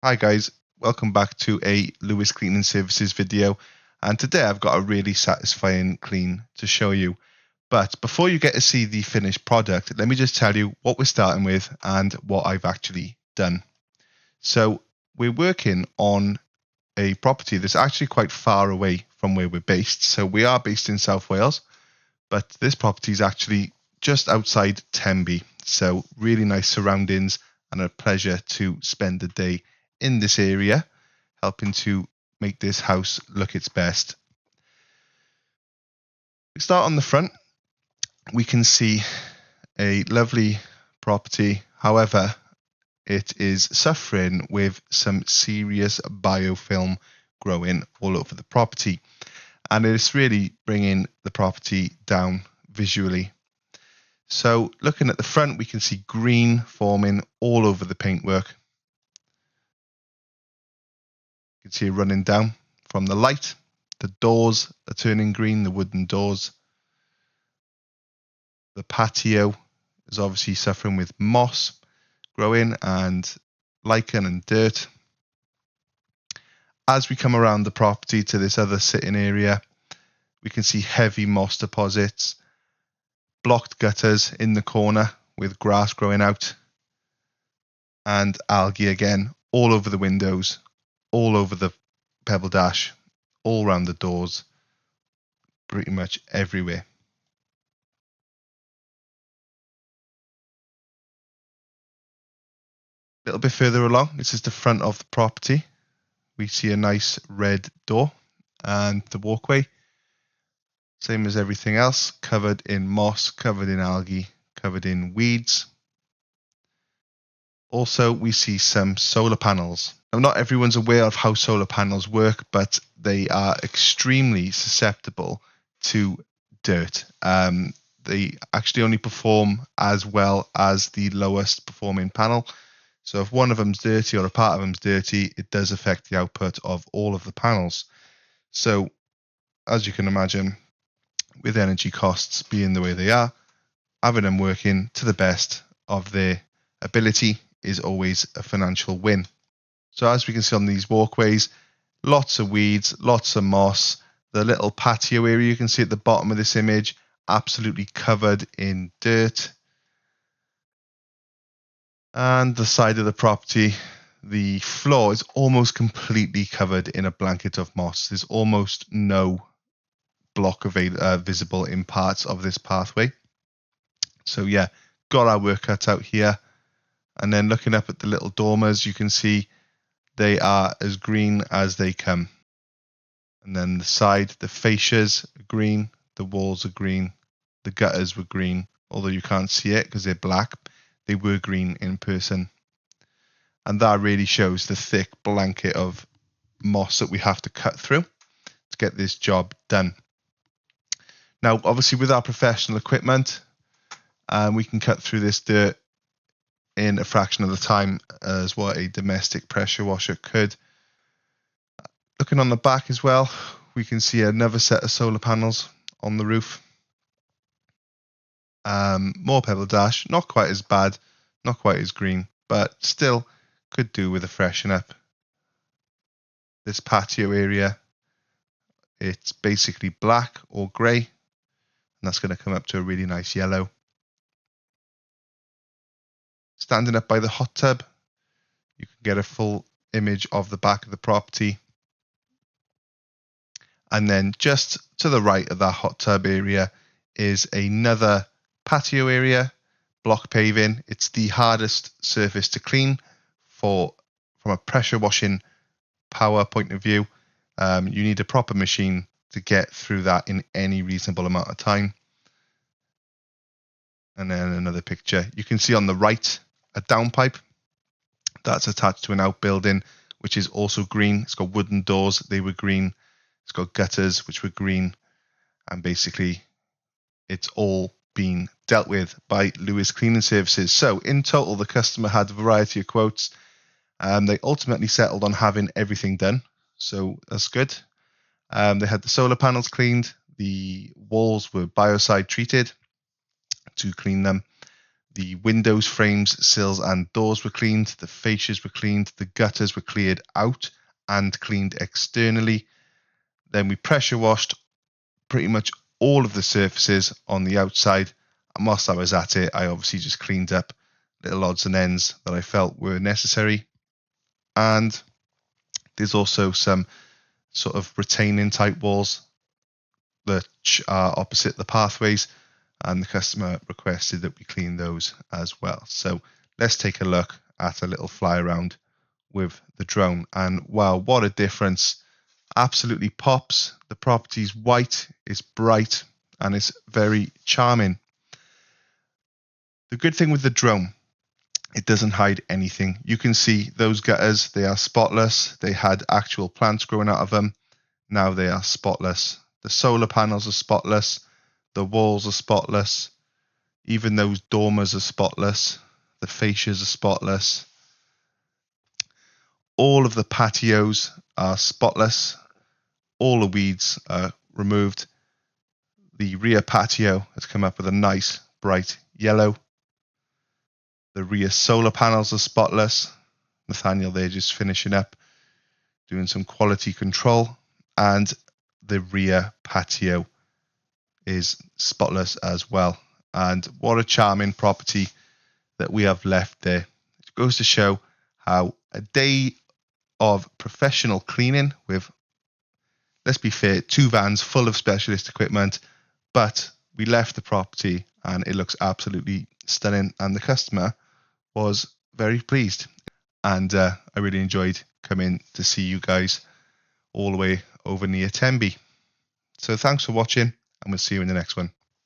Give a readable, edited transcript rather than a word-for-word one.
Hi guys, welcome back to a Lewis Cleaning Services video, and today I've got a really satisfying clean to show you. But before you get to see the finished product, let me just tell you what we're starting with and what I've actually done. So we're working on a property that's actually quite far away from where we're based. So we are based in South Wales, but this property is actually just outside Tenby. So really nice surroundings and a pleasure to spend the day in this area, helping to make this house look its best. We start on the front. We can see a lovely property. However, it is suffering with some serious biofilm growing all over the property, and it's really bringing the property down visually. So looking at the front, we can see green forming all over the paintwork. You can see it running down from the light. The doors are turning green, the wooden doors. The patio is obviously suffering with moss growing and lichen and dirt. As we come around the property to this other sitting area, we can see heavy moss deposits, blocked gutters in the corner with grass growing out, and algae again all over the windows, all over the pebble dash, all around the doors, pretty much everywhere. A little bit further along, this is the front of the property. We see a nice red door and the walkway, same as everything else, covered in moss, covered in algae, covered in weeds. Also, we see some solar panels. Now, not everyone's aware of how solar panels work, but they are extremely susceptible to dirt. They actually only perform as well as the lowest performing panel. So if one of them's dirty or a part of them's dirty, it does affect the output of all of the panels. So as you can imagine, with energy costs being the way they are, having them working to the best of their ability is always a financial win. So as we can see on these walkways, lots of weeds, lots of moss. The little patio area you can see at the bottom of this image, absolutely covered in dirt. And the side of the property, the floor is almost completely covered in a blanket of moss. There's almost no block visible in parts of this pathway. So yeah, got our work cut out here. And then looking up at the little dormers, you can see they are as green as they come. And then the side, the fascias are green, the walls are green, the gutters were green, although you can't see it because they're black. They were green in person. And that really shows the thick blanket of moss that we have to cut through to get this job done. Now, obviously with our professional equipment, we can cut through this dirt in a fraction of the time as what a domestic pressure washer could. Looking on the back as well, we can see another set of solar panels on the roof. More pebble dash, not quite as bad, not quite as green, but still could do with a freshen up. This patio area, it's basically black or grey, and that's going to come up to a really nice yellow. Standing up by the hot tub, you can get a full image of the back of the property. And then just to the right of that hot tub area is another patio area, block paving. It's the hardest surface to clean from a pressure washing power point of view. You need a proper machine to get through that in any reasonable amount of time. And then another picture. You can see on the right a downpipe that's attached to an outbuilding, which is also green. It's got wooden doors, they were green. It's got gutters, which were green. And basically, it's all been dealt with by Lewis Cleaning Services. So in total, the customer had a variety of quotes. They ultimately settled on having everything done. So that's good. They had the solar panels cleaned. The walls were biocide treated to clean them. The windows, frames, sills and doors were cleaned. The fascias were cleaned. The gutters were cleared out and cleaned externally. Then we pressure washed pretty much all of the surfaces on the outside. And whilst I was at it, I obviously just cleaned up little odds and ends that I felt were necessary. And there's also some sort of retaining type walls that are opposite the pathways, and the customer requested that we clean those as well. So let's take a look at a little fly around with the drone. And wow, what a difference. Absolutely pops. The property's white, it's bright, and it's very charming. The good thing with the drone, it doesn't hide anything. You can see those gutters, they are spotless. They had actual plants growing out of them. Now they are spotless. The solar panels are spotless. The walls are spotless. Even those dormers are spotless. The fascias are spotless. All of the patios are spotless. All the weeds are removed. The rear patio has come up with a nice bright yellow. The rear solar panels are spotless. Nathaniel there just finishing up, doing some quality control. And the rear patio is spotless as well. And what a charming property that we have left there. It goes to show how a day of professional cleaning with, let's be fair, 2 vans full of specialist equipment, but we left the property and it looks absolutely stunning, and the customer was very pleased. And I really enjoyed coming to see you guys all the way over near Tenby. So thanks for watching, and we'll see you in the next one.